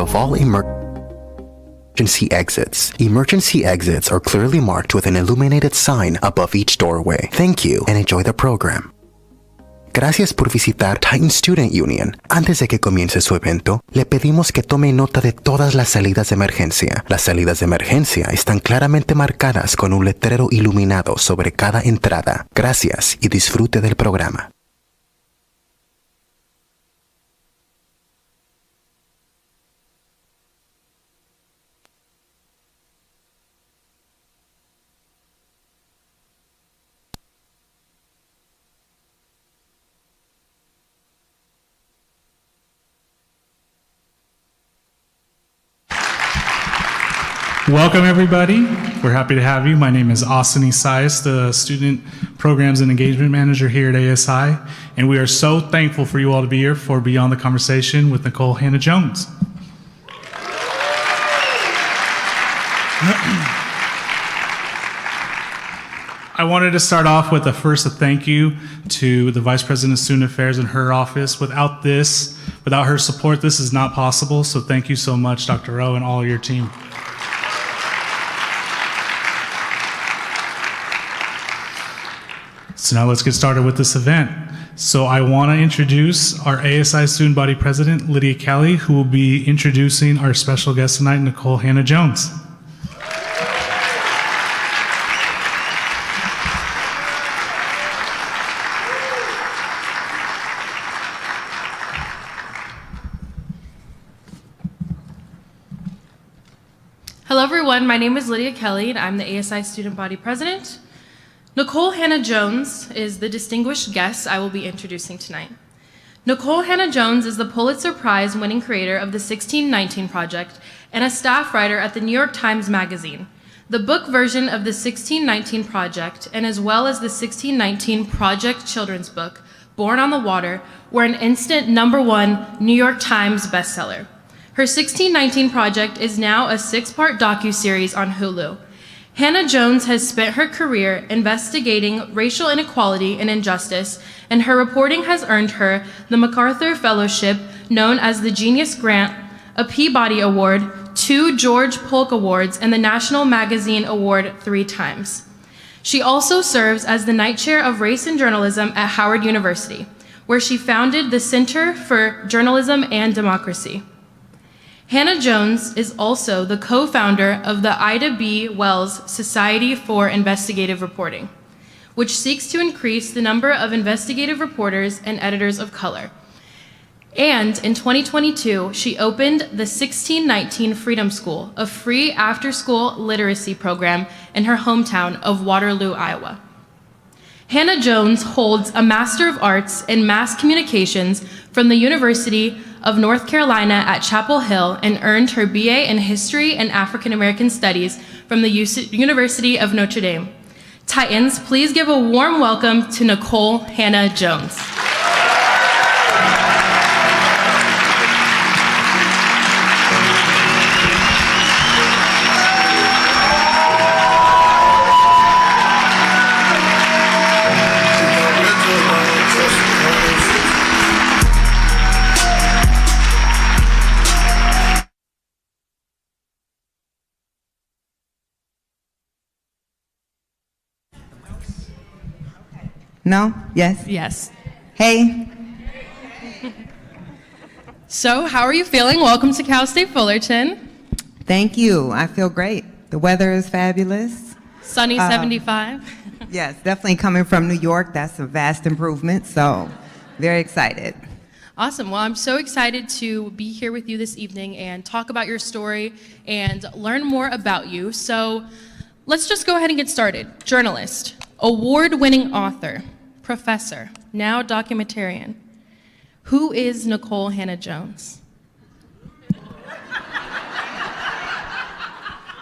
of all emergency exits. Emergency exits are clearly marked with an illuminated sign above each doorway. Thank you and enjoy the program. Gracias por visitar Titan Student Union. Antes de que comience su evento, le pedimos que tome nota de todas las salidas de emergencia. Las salidas de emergencia están claramente marcadas con un letrero iluminado sobre cada entrada. Gracias y disfrute del programa. Welcome, everybody. We're happy to have you. My name is Austin Isaias, the Student Programs and Engagement Manager here at ASI, and we are so thankful for you all to be here for Beyond the Conversation with Nicole Hannah-Jones. I wanted to start off with a thank you to the Vice President of Student Affairs and her office. Without her support, this is not possible, so thank you so much, Dr. Rowe and all your team. So now let's get started with this event. So I want to introduce our ASI Student Body President, Lydia Kelly, who will be introducing our special guest tonight, Nicole Hannah-Jones. Hello everyone, my name is Lydia Kelly and I'm the ASI Student Body President. Nicole Hannah-Jones is the distinguished guest I will be introducing tonight. Nicole Hannah-Jones is the Pulitzer Prize winning creator of the 1619 Project and a staff writer at the New York Times Magazine. The book version of the 1619 Project, and as well as the 1619 Project children's book, Born on the Water, were an instant #1 New York Times bestseller. Her 1619 Project is now a 6-part docuseries on Hulu. Hannah-Jones has spent her career investigating racial inequality and injustice, and her reporting has earned her the MacArthur Fellowship, known as the Genius Grant, a Peabody Award, 2 George Polk Awards, and the National Magazine Award 3 times. She also serves as the Knight Chair of Race and Journalism at Howard University, where she founded the Center for Journalism and Democracy. Hannah-Jones is also the co-founder of the Ida B. Wells Society for Investigative Reporting, which seeks to increase the number of investigative reporters and editors of color. And in 2022, she opened the 1619 Freedom School, a free after-school literacy program in her hometown of Waterloo, Iowa. Hannah-Jones holds a Master of Arts in Mass Communications from the University of North Carolina at Chapel Hill and earned her BA in History and African American Studies from the University of Notre Dame. Titans, please give a warm welcome to Nicole Hannah-Jones. No? Yes? Yes. Hey. So, how are you feeling? Welcome to Cal State Fullerton. Thank you. I feel great. The weather is fabulous. Sunny 75. Yes, definitely coming from New York. That's a vast improvement, so very excited. Awesome. Well, I'm so excited to be here with you this evening and talk about your story and learn more about you. So, let's just go ahead and get started. Journalist, award-winning author, professor, now documentarian. Who is Nicole Hannah-Jones?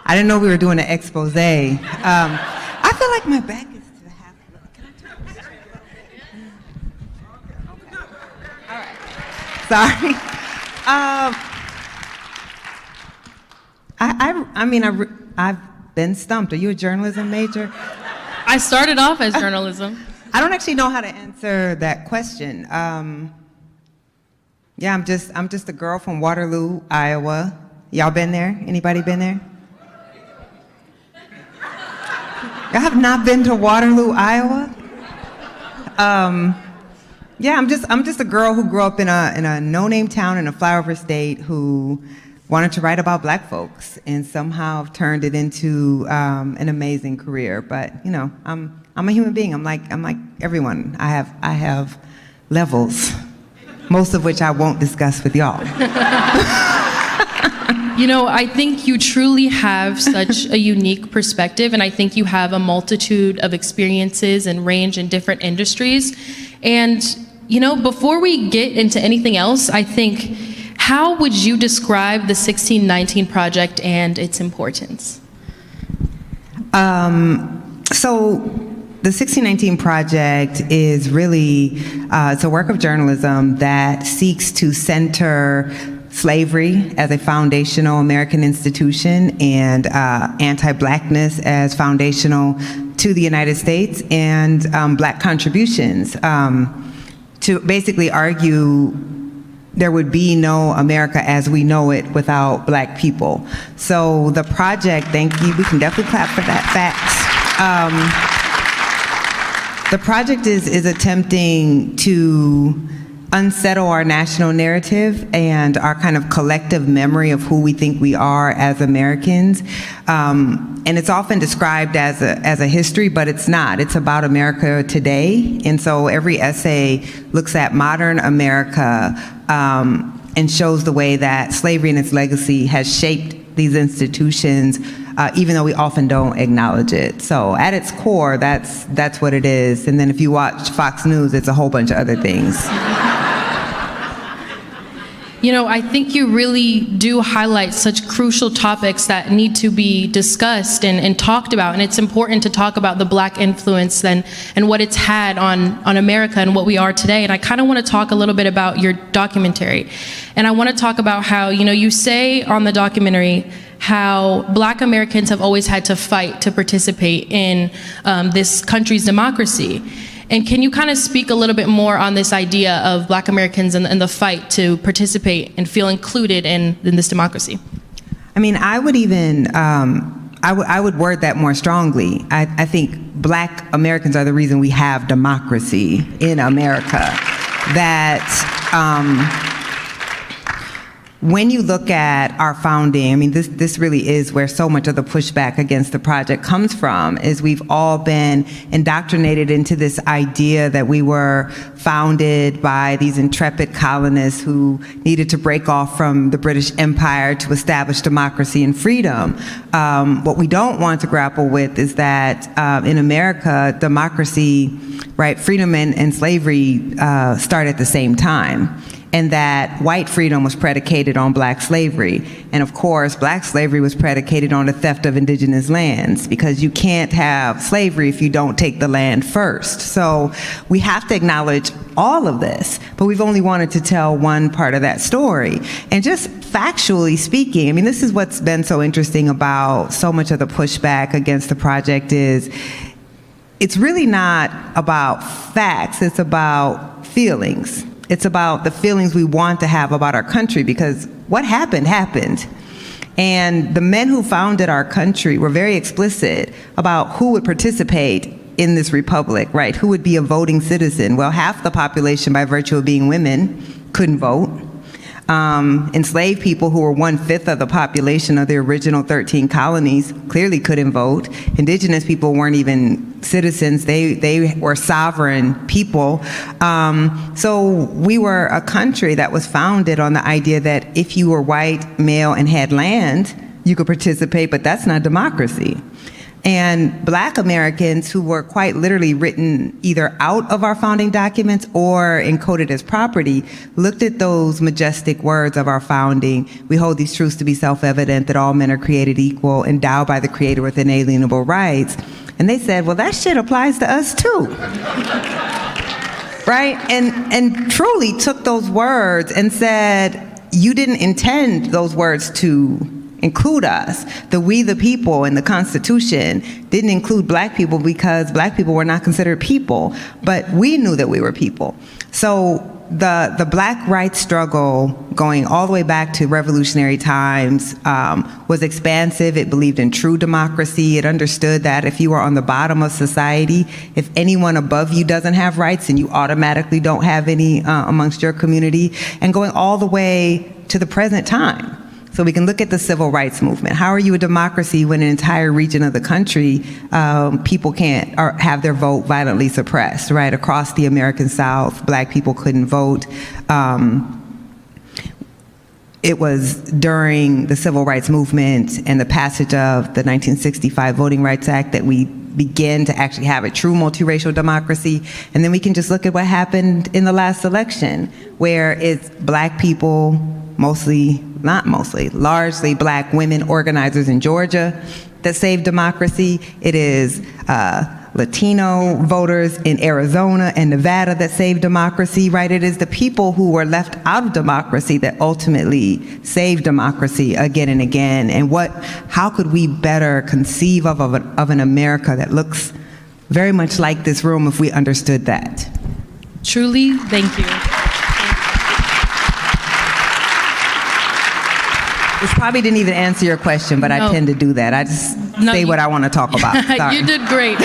I didn't know we were doing an expose. I feel like my back is to the half. Can I turn this? Okay. All right. Sorry. I've been stumped. Are you a journalism major? I started off as journalism. I don't actually know how to answer that question. Yeah, I'm just a girl from Waterloo, Iowa. Y'all been there? Anybody been there? Y'all have not been to Waterloo, Iowa? Yeah, I'm just a girl who grew up in a no-name town in a flyover state who wanted to write about black folks and somehow turned it into an amazing career. But you know, I'm a human being. I'm like everyone. I have levels, most of which I won't discuss with y'all. You know, I think you truly have such a unique perspective, and I think you have a multitude of experiences and range in different industries. And, you know, before we get into anything else, I think, how would you describe the 1619 Project and its importance? So the 1619 Project is really, it's a work of journalism that seeks to center slavery as a foundational American institution and anti-blackness as foundational to the United States, and black contributions to basically argue there would be no America as we know it without black people. So the project, thank you, we can definitely clap for that fact. The project is attempting to unsettle our national narrative and our kind of collective memory of who we think we are as Americans. And it's often described as a history, but it's not. It's about America today. And so every essay looks at modern America and shows the way that slavery and its legacy has shaped these institutions, even though we often don't acknowledge it. So at its core, that's what it is. And then if you watch Fox News, it's a whole bunch of other things. You know, I think you really do highlight such crucial topics that need to be discussed and talked about. And it's important to talk about the black influence and what it's had on America and what we are today. And I kind of want to talk a little bit about your documentary. And I want to talk about how, you know, you say on the documentary how black Americans have always had to fight to participate in this country's democracy. And can you kind of speak a little bit more on this idea of black Americans and the fight to participate and feel included in this democracy? I mean, I would even, I would word that more strongly. I think black Americans are the reason we have democracy in America. That when you look at our founding, I mean, this really is where so much of the pushback against the project comes from, is we've all been indoctrinated into this idea that we were founded by these intrepid colonists who needed to break off from the British Empire to establish democracy and freedom. What we don't want to grapple with is that in America, democracy, right, freedom and slavery start at the same time. And that white freedom was predicated on black slavery. And of course, black slavery was predicated on the theft of indigenous lands, because you can't have slavery if you don't take the land first. So we have to acknowledge all of this, but we've only wanted to tell one part of that story. And just factually speaking, I mean, this is what's been so interesting about so much of the pushback against the project is it's really not about facts, it's about feelings. It's about the feelings we want to have about our country, because what happened, happened. And the men who founded our country were very explicit about who would participate in this republic, right? Who would be a voting citizen? Well, half the population, by virtue of being women, couldn't vote. Enslaved people, who were 1/5 of the population of the original 13 colonies, clearly couldn't vote. Indigenous people weren't even citizens, they were sovereign people. So we were a country that was founded on the idea that if you were white, male, and had land, you could participate, but that's not democracy. And black Americans, who were quite literally written either out of our founding documents or encoded as property, looked at those majestic words of our founding. We hold these truths to be self-evident, that all men are created equal, endowed by the Creator with inalienable rights. And they said, well, that shit applies to us too. Right? And truly took those words and said, you didn't intend those words to include us. The we the people in the Constitution didn't include black people because black people were not considered people, but we knew that we were people. So the Black rights struggle, going all the way back to revolutionary times, was expansive. It believed in true democracy. It understood that if you are on the bottom of society, if anyone above you doesn't have rights, then you automatically don't have any amongst your community, and going all the way to the present time. So we can look at the civil rights movement. How are you a democracy when an entire region of the country, people can't or have their vote violently suppressed, right? Across the American South, Black people couldn't vote. It was during the civil rights movement and the passage of the 1965 Voting Rights Act that we begin to actually have a true multiracial democracy. And then we can just look at what happened in the last election, where it's Black people, largely Black women organizers in Georgia that saved democracy. It is Latino voters in Arizona and Nevada that saved democracy, right? It is the people who were left out of democracy that ultimately saved democracy again and again. And how could we better conceive of an America that looks very much like this room if we understood that? Truly, thank you. Which probably didn't even answer your question, but I tend to do that. I just say what I want to talk about. Sorry. You did great.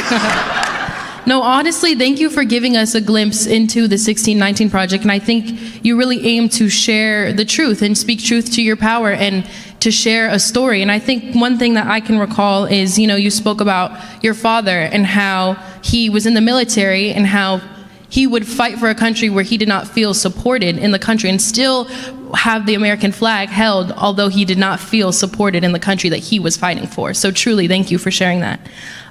No, honestly, thank you for giving us a glimpse into the 1619 Project, and I think you really aim to share the truth and speak truth to your power and to share a story. And I think one thing that I can recall is, you spoke about your father and how he was in the military and how he would fight for a country where he did not feel supported in the country and still have the American flag held, although he did not feel supported in the country that he was fighting for. So truly, thank you for sharing that.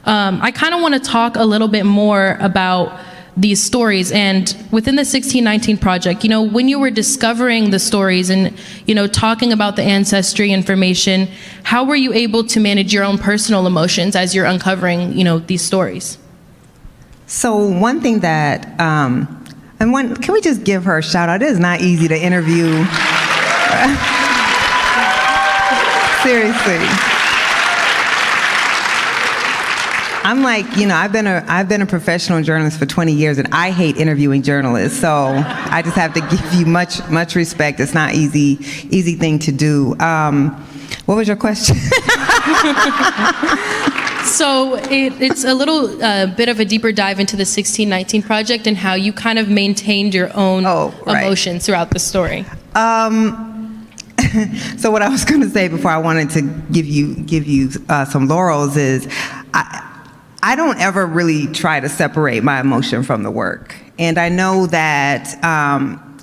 I kind of want to talk a little bit more about these stories, and within the 1619 Project, when you were discovering the stories and, talking about the ancestry information, how were you able to manage your own personal emotions as you're uncovering, these stories? So one thing that, can we just give her a shout out? It is not easy to interview. Seriously. I'm like, I've been a professional journalist for 20 years, and I hate interviewing journalists. So I just have to give you much respect. It's not easy thing to do. What was your question? So it's a little bit of a deeper dive into the 1619 Project and how you kind of maintained your own emotions throughout the story. So what I was going to say before I wanted to give you some laurels is I don't ever really try to separate my emotion from the work. And I know that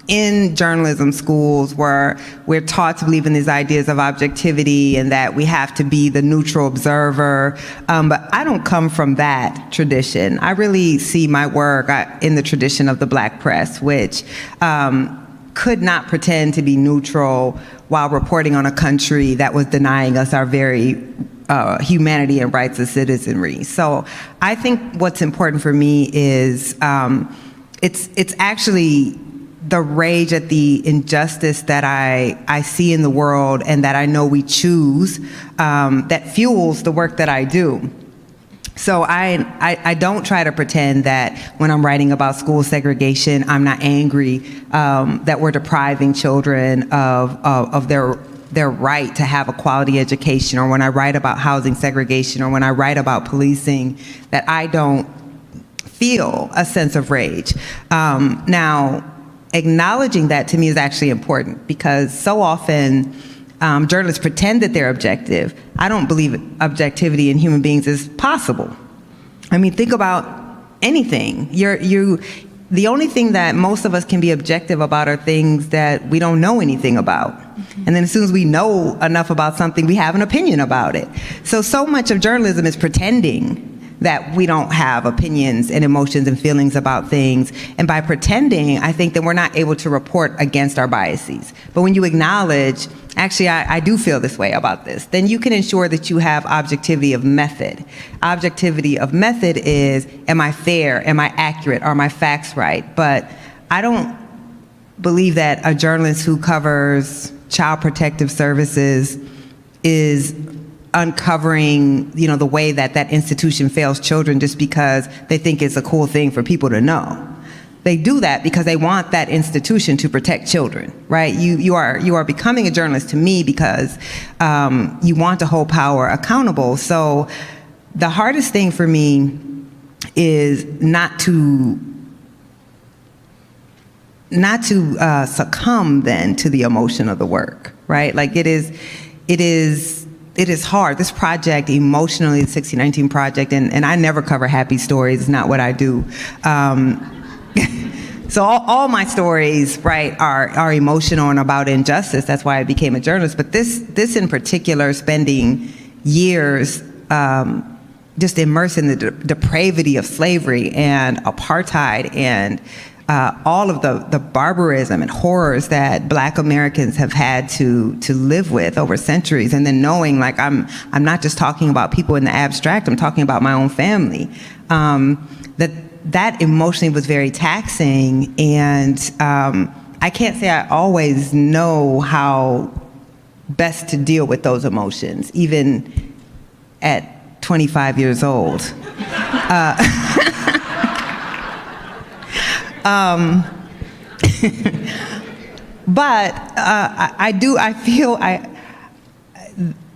in journalism schools where we're taught to believe in these ideas of objectivity and that we have to be the neutral observer, but I don't come from that tradition. I really see my work in the tradition of the Black press, which could not pretend to be neutral while reporting on a country that was denying us our very humanity and rights of citizenry. So I think what's important for me is it's actually the rage at the injustice that I see in the world and that I know we choose that fuels the work that I do. So I don't try to pretend that when I'm writing about school segregation, I'm not angry that we're depriving children of their right to have a quality education, or when I write about housing segregation, or when I write about policing, that I don't feel a sense of rage. Now, acknowledging that to me is actually important, because so often journalists pretend that they're objective. I don't believe objectivity in human beings is possible. I mean, think about anything. The only thing that most of us can be objective about are things that we don't know anything about. Mm-hmm. And then as soon as we know enough about something, we have an opinion about it. So much of journalism is pretending that we don't have opinions and emotions and feelings about things. And by pretending, I think that we're not able to report against our biases. But when you acknowledge, actually, I do feel this way about this, then you can ensure that you have objectivity of method. Objectivity of method is, am I fair? Am I accurate? Are my facts right? But I don't believe that a journalist who covers child protective services is uncovering, the way that that institution fails children just because they think it's a cool thing for people to know. they do that because they want that institution to protect children, right? You are becoming a journalist to me because you want to hold power accountable. So the hardest thing for me is not to succumb then to the emotion of the work, right? Like it is hard. This project, emotionally, the 1619 Project, and I never cover happy stories. It's not what I do. So all my stories, right, are emotional and about injustice. That's why I became a journalist. But this in particular, spending years just immersed in the depravity of slavery and apartheid and all of the barbarism and horrors that Black Americans have had to live with over centuries, and then knowing like I'm not just talking about people in the abstract, I'm talking about my own family. That emotionally was very taxing, and I can't say I always know how best to deal with those emotions, even at 25 years old. But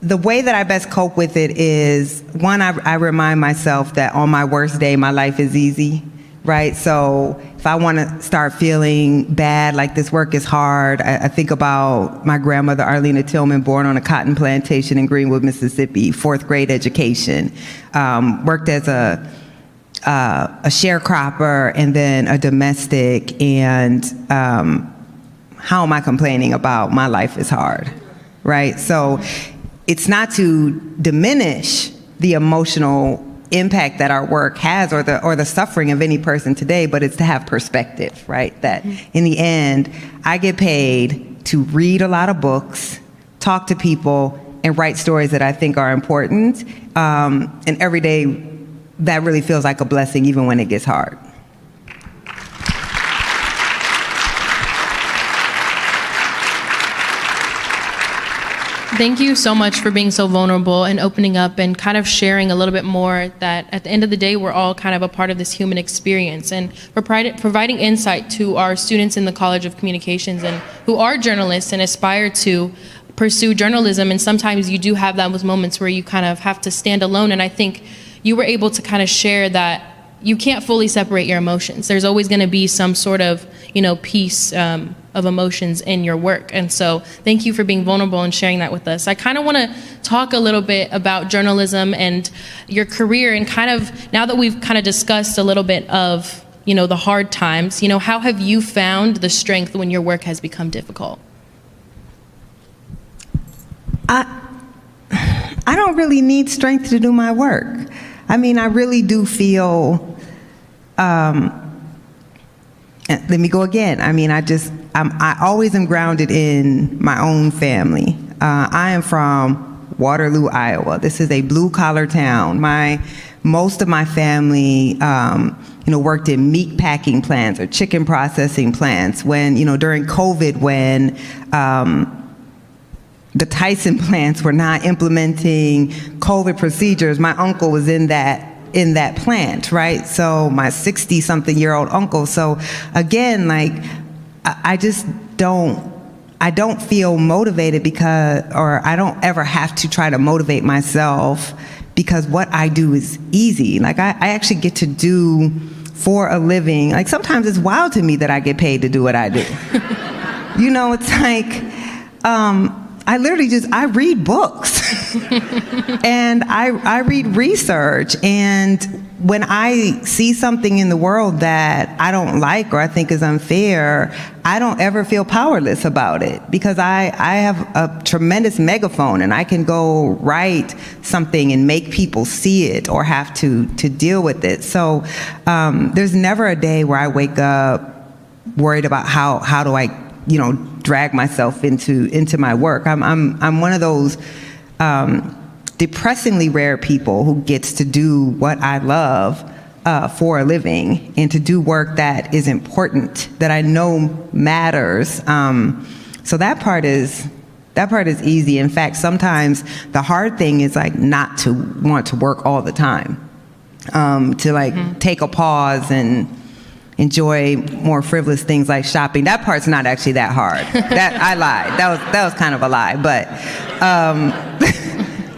the way that I best cope with it is, one, I remind myself that on my worst day, my life is easy, right? So if I want to start feeling bad, like this work is hard, I think about my grandmother, Arlena Tillman, born on a cotton plantation in Greenwood, Mississippi, 4th grade education, worked as a sharecropper and then a domestic, and how am I complaining about my life is hard, right? So it's not to diminish the emotional impact that our work has or the suffering of any person today, but it's to have perspective, right? That in the end, I get paid to read a lot of books, talk to people, and write stories that I think are important, and every day that really feels like a blessing even when it gets hard. Thank you so much for being so vulnerable and opening up and kind of sharing a little bit more that at the end of the day, we're all kind of a part of this human experience, and for providing insight to our students in the College of Communications and who are journalists and aspire to pursue journalism. And sometimes you do have those moments where you kind of have to stand alone. And I think you were able to kind of share that you can't fully separate your emotions. There's always going to be some sort of, piece of emotions in your work. And so thank you for being vulnerable and sharing that with us. I kind of want to talk a little bit about journalism and your career, and kind of, now that we've kind of discussed a little bit of, the hard times, how have you found the strength when your work has become difficult? I don't really need strength to do my work. I mean, I really do feel, let me go again. I mean, I always am grounded in my own family. I am from Waterloo, Iowa. This is a blue-collar town. Most of my family, worked in meat packing plants or chicken processing plants. When, during COVID, when the Tyson plants were not implementing COVID procedures, my uncle was in that plant, right? So my 60-something-year-old uncle. So again, like, I don't feel motivated or I don't ever have to try to motivate myself because what I do is easy. Like, I actually get to do for a living. Like, sometimes it's wild to me that I get paid to do what I do. It's like, I read books and I read research, and when I see something in the world that I don't like or I think is unfair, I don't ever feel powerless about it because I have a tremendous megaphone and I can go write something and make people see it or have to deal with it. So there's never a day where I wake up worried about how do I drag myself into my work. I'm one of those depressingly rare people who gets to do what I love for a living and to do work that is important, that I know matters. So that part is easy. In fact, sometimes the hard thing is like not to want to work all the time, to like take a pause and enjoy more frivolous things like shopping. That part's not actually that hard. That I lied. That was kind of a lie, but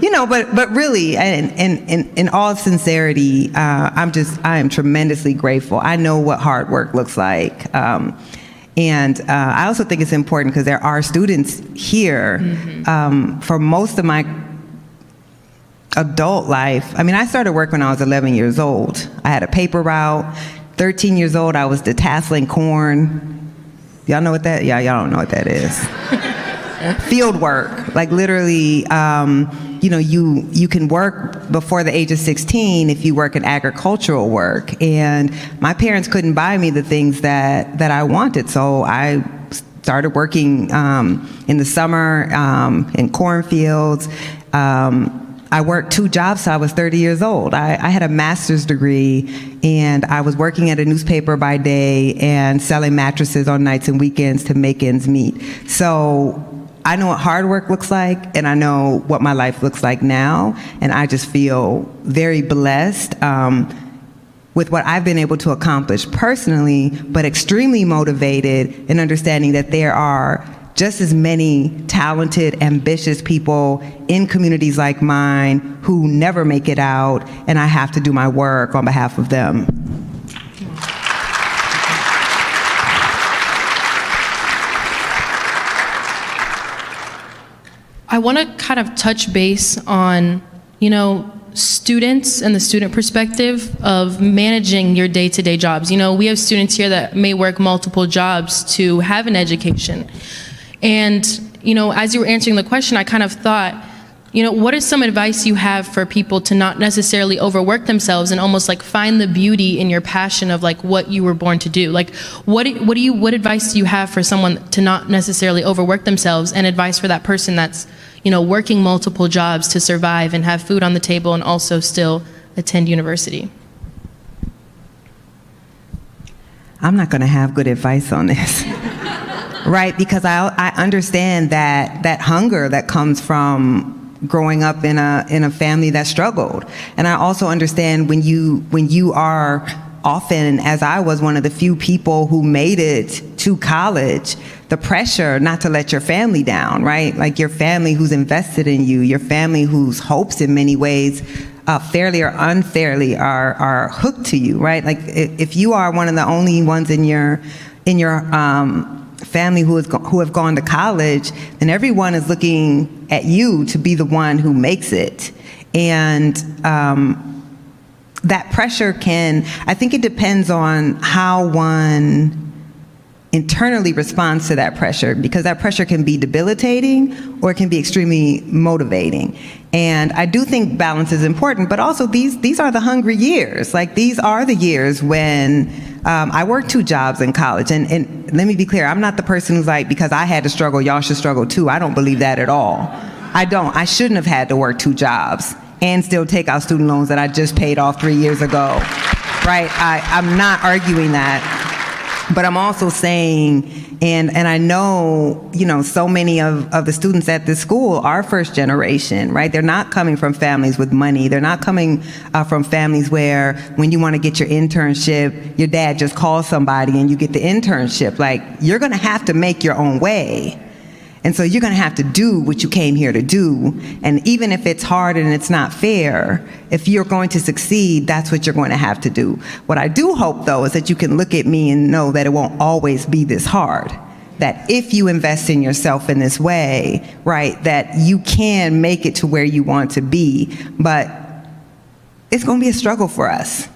you know, but really, in all sincerity, I am tremendously grateful. I know what hard work looks like. And I also think it's important because there are students here. For most of my adult life, I mean, I started work when I was 11 years old. I had a paper route. 13 years old, I was detasseling corn. Y'all know what that? Yeah, y'all don't know what that is. Field work, like literally, you know, you can work before the age of 16 if you work in agricultural work. And my parents couldn't buy me the things that I wanted, so I started working in the summer in cornfields. I worked 2 jobs till I was 30 years old. I had a master's degree, and I was working at a newspaper by day and selling mattresses on nights and weekends to make ends meet. So I know what hard work looks like, and I know what my life looks like now, and I just feel very blessed with what I've been able to accomplish personally, but extremely motivated in understanding that there are just as many talented, ambitious people in communities like mine who never make it out, and I have to do my work on behalf of them. I want to kind of touch base on, you know, students and the student perspective of managing your day-to-day jobs. You know, we have students here that may work multiple jobs to have an education. And, you know, as you were answering the question, I kind of thought, you know, what is some advice you have for people to not necessarily overwork themselves and almost like find the beauty in your passion of like what you were born to do? Like, what advice do you have for someone to not necessarily overwork themselves, and advice for that person that's, you know, working multiple jobs to survive and have food on the table and also still attend university? I'm not going to have good advice on this. Right, because I understand that hunger that comes from growing up in a family that struggled, and I also understand when you are often, as I was, one of the few people who made it to college, the pressure not to let your family down, right? Like your family who's invested in you, your family whose hopes in many ways, fairly or unfairly, are hooked to you, right? Like if you are one of the only ones in your family who have gone to college, and everyone is looking at you to be the one who makes it. And that pressure I think it depends on how one internally responds to that pressure, because that pressure can be debilitating or it can be extremely motivating. And I do think balance is important, but also these are the hungry years. Like, these are the years when I worked 2 jobs in college, and let me be clear, I'm not the person who's like, because I had to struggle, y'all should struggle too. I don't believe that at all. I shouldn't have had to work 2 jobs and still take out student loans that I just paid off 3 years ago, right? I'm not arguing that. But I'm also saying, and I know, you know, so many of the students at this school are first generation, right? They're not coming from families with money. They're not coming from families where when you want to get your internship, your dad just calls somebody and you get the internship. Like, you're going to have to make your own way. And so you're going to have to do what you came here to do. And even if it's hard and it's not fair, if you're going to succeed, that's what you're going to have to do. What I do hope, though, is that you can look at me and know that it won't always be this hard. That if you invest in yourself in this way, right, that you can make it to where you want to be. But it's going to be a struggle for us.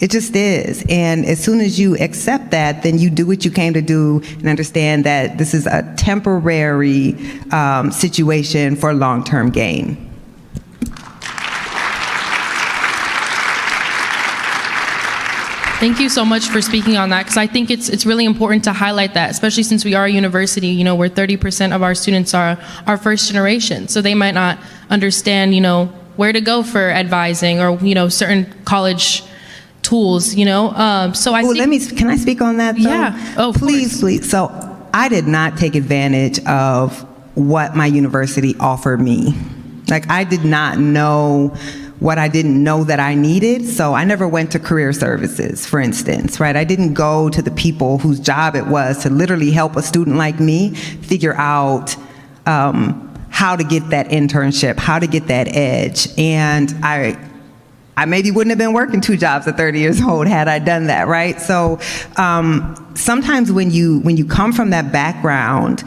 It just is. And as soon as you accept that, then you do what you came to do and understand that this is a temporary situation for long-term gain. Thank you so much for speaking on that, because I think it's really important to highlight that, especially since we are a university, you know, where 30% of our students are first generation. So they might not understand, you know, where to go for advising or, you know, certain college tools, you know. So I think, can I speak on that, though? Yeah. Oh, please. So I did not take advantage of what my university offered me. Like, I did not know what I didn't know that I needed. So I never went to career services, for instance, right? I didn't go to the people whose job it was to literally help a student like me figure out how to get that internship, how to get that edge. And I maybe wouldn't have been working 2 jobs at 30 years old had I done that, right? So sometimes when you come from that background,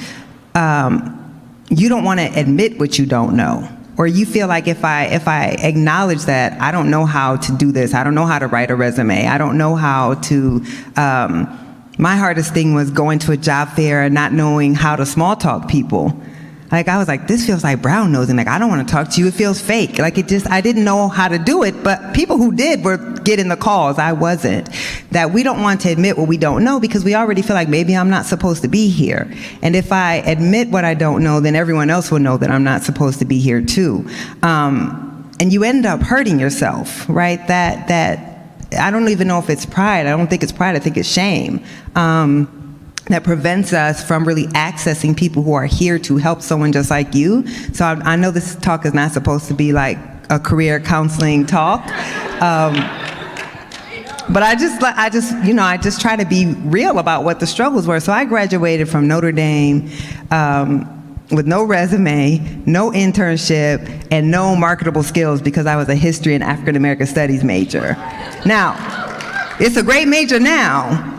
you don't want to admit what you don't know. Or you feel like if I acknowledge that I don't know how to do this, I don't know how to write a resume, I don't know how to, my hardest thing was going to a job fair and not knowing how to small talk people. Like, I was like, this feels like brown nosing. Like, I don't want to talk to you. It feels fake. Like, I didn't know how to do it, but people who did were getting the calls. I wasn't. That we don't want to admit what we don't know because we already feel like maybe I'm not supposed to be here. And if I admit what I don't know, then everyone else will know that I'm not supposed to be here too. And you end up hurting yourself, right? That I don't even know if it's pride. I don't think it's pride. I think it's shame. That prevents us from really accessing people who are here to help someone just like you. So I know this talk is not supposed to be like a career counseling talk, but I just try to be real about what the struggles were. So I graduated from Notre Dame with no resume, no internship, and no marketable skills because I was a history and African American studies major. Now, it's a great major now.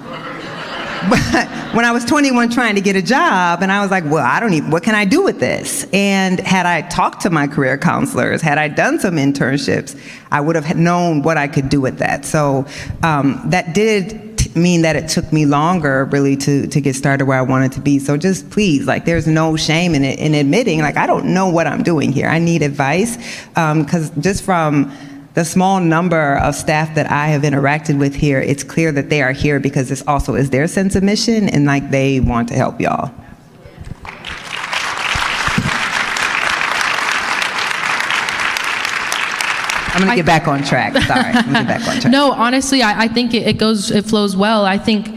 But when I was 21 trying to get a job, and I was like, well, what can I do with this? And had I talked to my career counselors, had I done some internships, I would have known what I could do with that. So that did mean that it took me longer really to get started where I wanted to be. So just please, like, there's no shame in it, in admitting, like, I don't know what I'm doing here. I need advice, because just from the small number of staff that I have interacted with here, it's clear that they are here because this also is their sense of mission and like they want to help y'all. I'm gonna get back on track. Sorry, I'm gonna get back on track. No, honestly, I think it flows well. I think,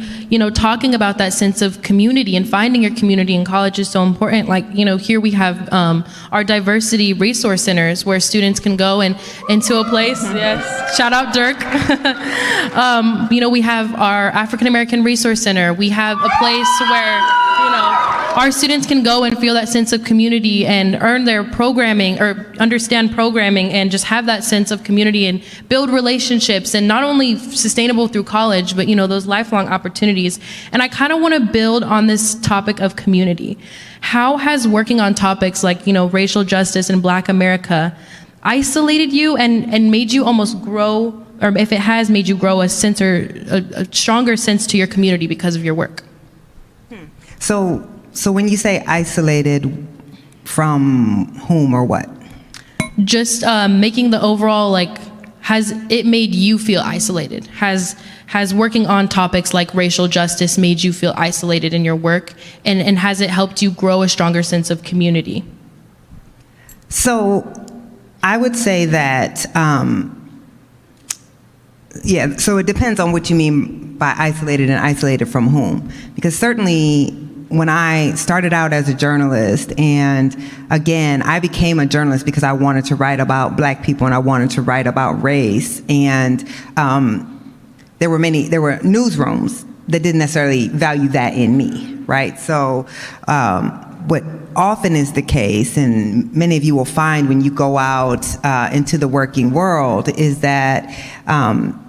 talking about that sense of community and finding your community in college is so important. Like, here we have our diversity resource centers where students can go into a place. Yes, shout out Dirk. We have our African American Resource Center. We have a place where, our students can go and feel that sense of community and earn their programming or understand programming and just have that sense of community and build relationships, and not only sustainable through college, but those lifelong opportunities. And I kind of want to build on this topic of community. How has working on topics like racial justice and Black America isolated you and made you almost grow, or if it has made you grow a sense or a stronger sense to your community because of your work? So when you say isolated, from whom or what? Just making the overall, has it made you feel isolated? Has working on topics like racial justice made you feel isolated in your work? And has it helped you grow a stronger sense of community? So I would say that, so it depends on what you mean by isolated and isolated from whom. Because certainly, when I started out as a journalist, and again, I became a journalist because I wanted to write about Black people and I wanted to write about race, and there were newsrooms that didn't necessarily value that in me, right? So what often is the case, and many of you will find when you go out into the working world, is that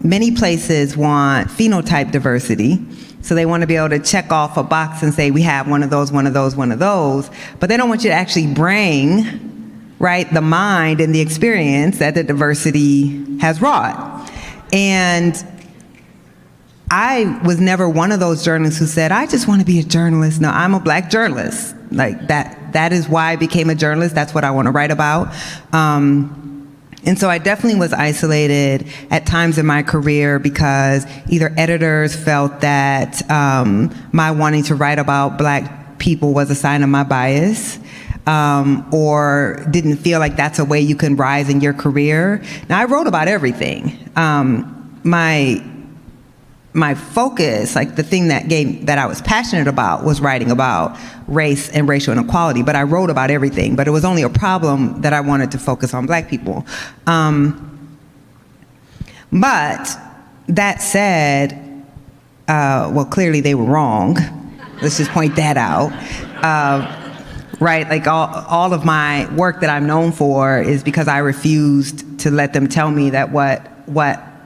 many places want phenotype diversity. So they want to be able to check off a box and say, we have one of those, one of those, one of those. But they don't want you to actually bring, right, the mind and the experience that the diversity has wrought. And I was never one of those journalists who said, I just want to be a journalist. No, I'm a Black journalist. Like that is why I became a journalist. That's what I want to write about. And so I definitely was isolated at times in my career because either editors felt that my wanting to write about Black people was a sign of my bias, or didn't feel like that's a way you can rise in your career. Now, I wrote about everything. My focus, like the thing that I was passionate about, was writing about race and racial inequality, but I wrote about everything. But it was only a problem that I wanted to focus on Black people. But that said, well, clearly they were wrong. Let's just point that out. Right, like all of my work that I'm known for is because I refused to let them tell me that what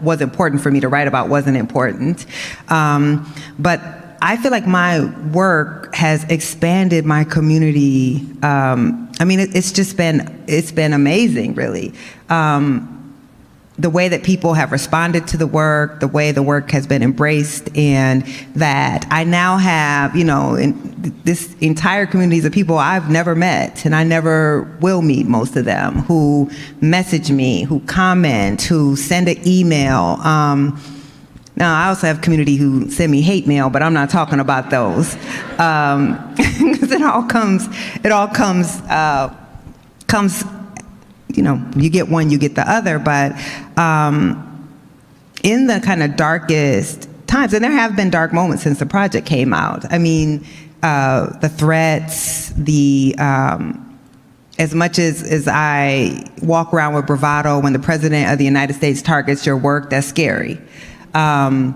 was important for me to write about wasn't important. But I feel like my work has expanded my community. I mean, it's been amazing, really. The way that people have responded to the work, the way the work has been embraced, and that I now have, this entire communities of people I've never met, and I never will meet most of them, who message me, who comment, who send an email. Now, I also have community who send me hate mail, but I'm not talking about those. Because it all comes, you get one, you get the other. But in the kind of darkest times, and there have been dark moments since the project came out. I mean, the threats, as much as I walk around with bravado when the President of the United States targets your work, that's scary. And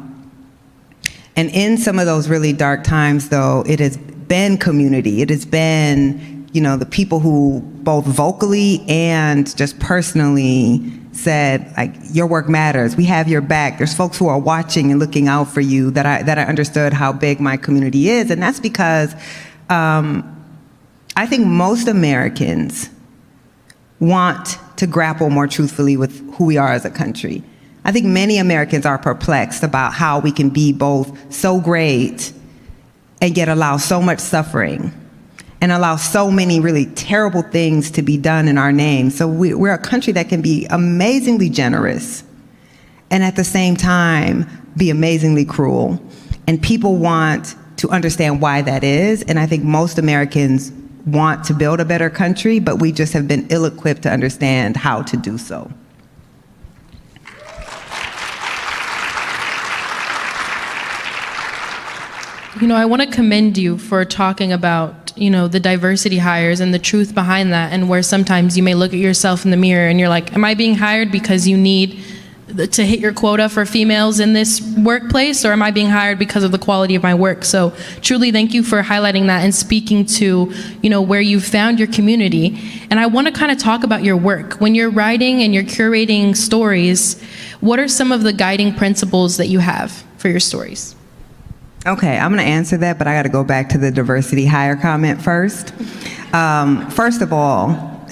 in some of those really dark times, though, it has been community. It has been, the people who both vocally and just personally said, like, your work matters. We have your back. There's folks who are watching and looking out for you, that I understood how big my community is. And that's because I think most Americans want to grapple more truthfully with who we are as a country. I think many Americans are perplexed about how we can be both so great and yet allow so much suffering and allow so many really terrible things to be done in our name. So we're a country that can be amazingly generous and at the same time be amazingly cruel. And people want to understand why that is. And I think most Americans want to build a better country, but we just have been ill-equipped to understand how to do so. I want to commend you for talking about, the diversity hires and the truth behind that, and where sometimes you may look at yourself in the mirror and you're like, am I being hired because you need to hit your quota for females in this workplace, or am I being hired because of the quality of my work? So truly thank you for highlighting that and speaking to, where you found your community. And I want to kind of talk about your work. When you're writing and you're curating stories, what are some of the guiding principles that you have for your stories? Okay, I'm going to answer that, but I got to go back to the diversity hire comment first. First of all,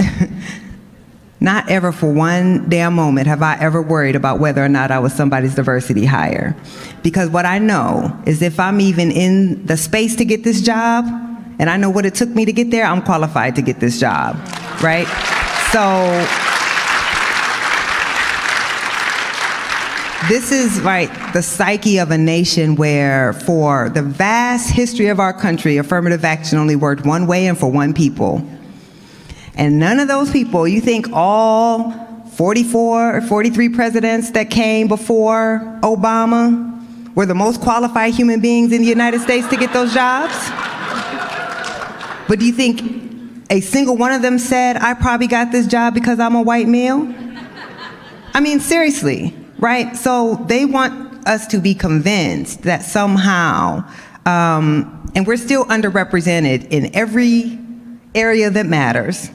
not ever for one damn moment have I ever worried about whether or not I was somebody's diversity hire. Because what I know is if I'm even in the space to get this job, and I know what it took me to get there, I'm qualified to get this job, right? So this is the psyche of a nation where for the vast history of our country, affirmative action only worked one way and for one people. And none of those people, you think all 44 or 43 presidents that came before Obama were the most qualified human beings in the United States to get those jobs? But do you think a single one of them said, I probably got this job because I'm a white male? I mean, seriously. Right? So they want us to be convinced that somehow, and we're still underrepresented in every area that matters,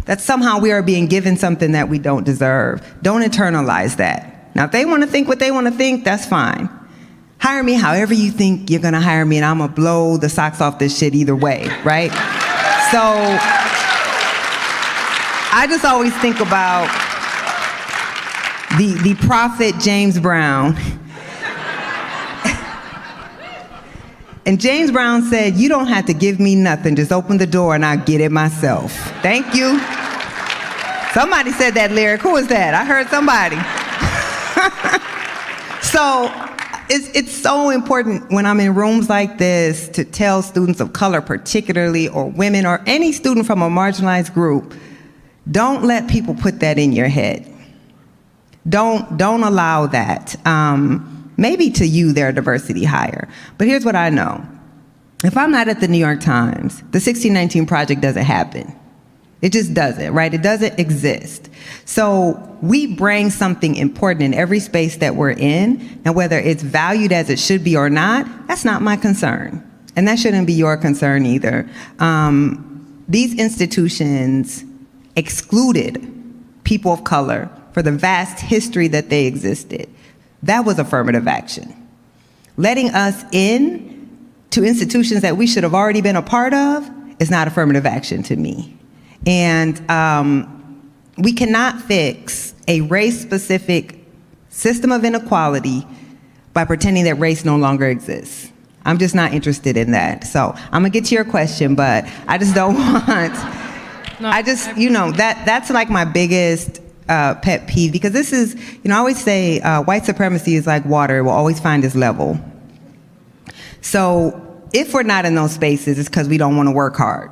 that somehow we are being given something that we don't deserve. Don't internalize that. Now, if they want to think what they want to think, that's fine. Hire me however you think you're going to hire me, and I'm going to blow the socks off this shit either way, right? So I just always think about the prophet James Brown. And James Brown said, you don't have to give me nothing, just open the door and I'll get it myself. Thank you. Somebody said that lyric. Who was that? I heard somebody. So it's so important when I'm in rooms like this to tell students of color particularly, or women, or any student from a marginalized group, don't let people put that in your head. Don't allow that. Maybe to you they're a diversity hire, but here's what I know. If I'm not at the New York Times, the 1619 Project doesn't happen. It just doesn't, right? It doesn't exist. So we bring something important in every space that we're in, and whether it's valued as it should be or not, that's not my concern. And that shouldn't be your concern either. These institutions excluded people of color for the vast history that they existed. That was affirmative action. Letting us in to institutions that we should have already been a part of is not affirmative action to me. And we cannot fix a race-specific system of inequality by pretending that race no longer exists. I'm just not interested in that. So I'm gonna get to your question, but I just don't want, that's like my biggest pet peeve, because this is, I always say white supremacy is like water, it will always find its level. So if we're not in those spaces, it's because we don't want to work hard.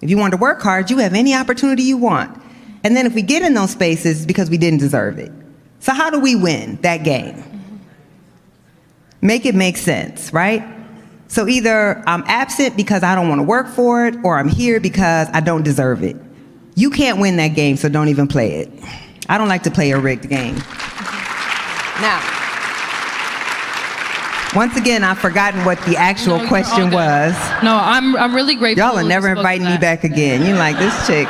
If you want to work hard, you have any opportunity you want. And then if we get in those spaces, it's because we didn't deserve it. So how do we win that game? Make it make sense, right? So either I'm absent because I don't want to work for it, or I'm here because I don't deserve it. You can't win that game, so don't even play it. I don't like to play a rigged game. Now, once again, I've forgotten what the actual question was. No, I'm really grateful. Y'all are never inviting me back again. You're like, this chick.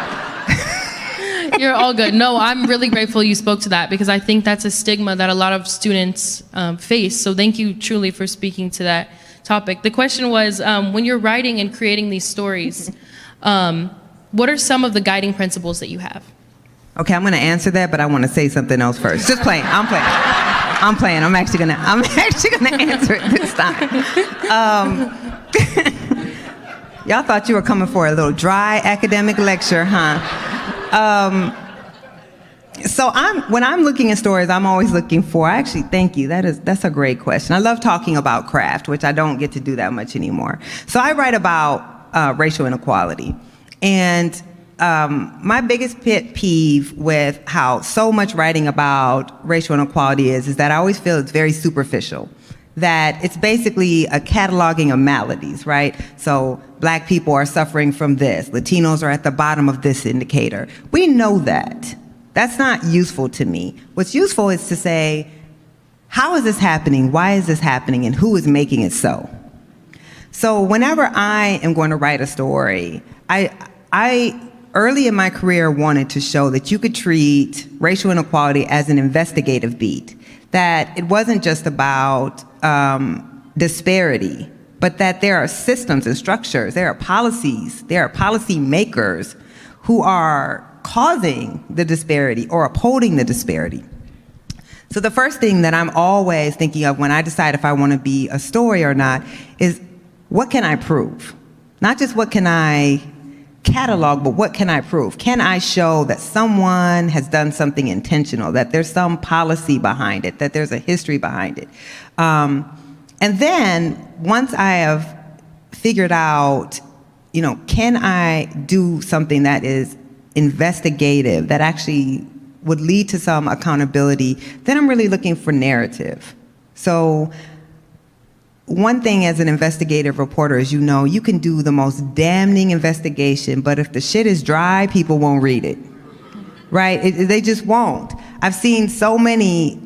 You're all good. No, I'm really grateful you spoke to that, because I think that's a stigma that a lot of students face. So thank you truly for speaking to that topic. The question was, when you're writing and creating these stories, what are some of the guiding principles that you have? Okay, I'm gonna answer that, but I wanna say something else first. Just playing, I'm playing. I'm actually gonna answer it this time. Y'all thought you were coming for a little dry academic lecture, huh? So when I'm looking at stories, I'm always looking for, actually, thank you, that's a great question. I love talking about craft, which I don't get to do that much anymore. So I write about racial inequality. And my biggest pet peeve with how so much writing about racial inequality is that I always feel it's very superficial. That it's basically a cataloging of maladies, right? So Black people are suffering from this, Latinos are at the bottom of this indicator. We know that. That's not useful to me. What's useful is to say, how is this happening? Why is this happening? And who is making it so? So whenever I am going to write a story, I early in my career wanted to show that you could treat racial inequality as an investigative beat. That it wasn't just about disparity, but that there are systems and structures, there are policies, there are policy makers who are causing the disparity or upholding the disparity. So the first thing that I'm always thinking of when I decide if I want to be a story or not is, what can I prove? Not just what can I catalog, but what can I prove? Can I show that someone has done something intentional, that there's some policy behind it, that there's a history behind it? And then once I have figured out, can I do something that is investigative, that actually would lead to some accountability, then I'm really looking for narrative. So one thing as an investigative reporter is, you can do the most damning investigation, but if the shit is dry, people won't read it, right? They just won't. I've seen so many,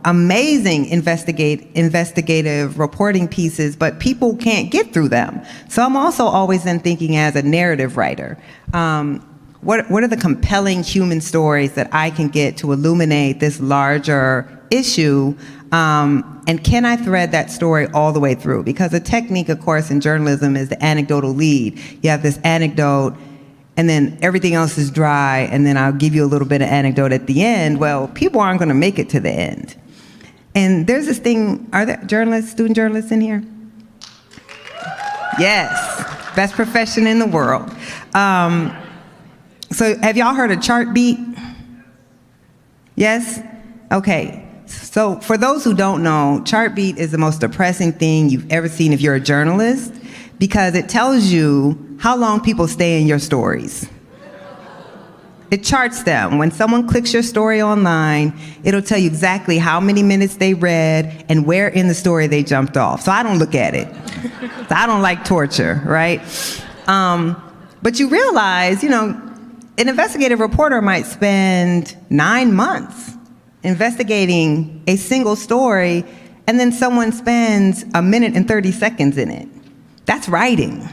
amazing investigative reporting pieces, but people can't get through them. So I'm also always then thinking as a narrative writer, what are the compelling human stories that I can get to illuminate this larger issue? And can I thread that story all the way through? Because the technique, of course, in journalism is the anecdotal lead. You have this anecdote, and then everything else is dry, and then I'll give you a little bit of anecdote at the end. Well, people aren't going to make it to the end. And there's this thing, are there student journalists in here? Yes, best profession in the world. So have y'all heard of Chartbeat? Yes? Okay. So for those who don't know, Chartbeat is the most depressing thing you've ever seen if you're a journalist, because it tells you how long people stay in your stories. It charts them. When someone clicks your story online, it'll tell you exactly how many minutes they read and where in the story they jumped off. So I don't look at it. So I don't like torture, right? But you realize, an investigative reporter might spend 9 months investigating a single story, and then someone spends 1 minute and 30 seconds in it. That's writing,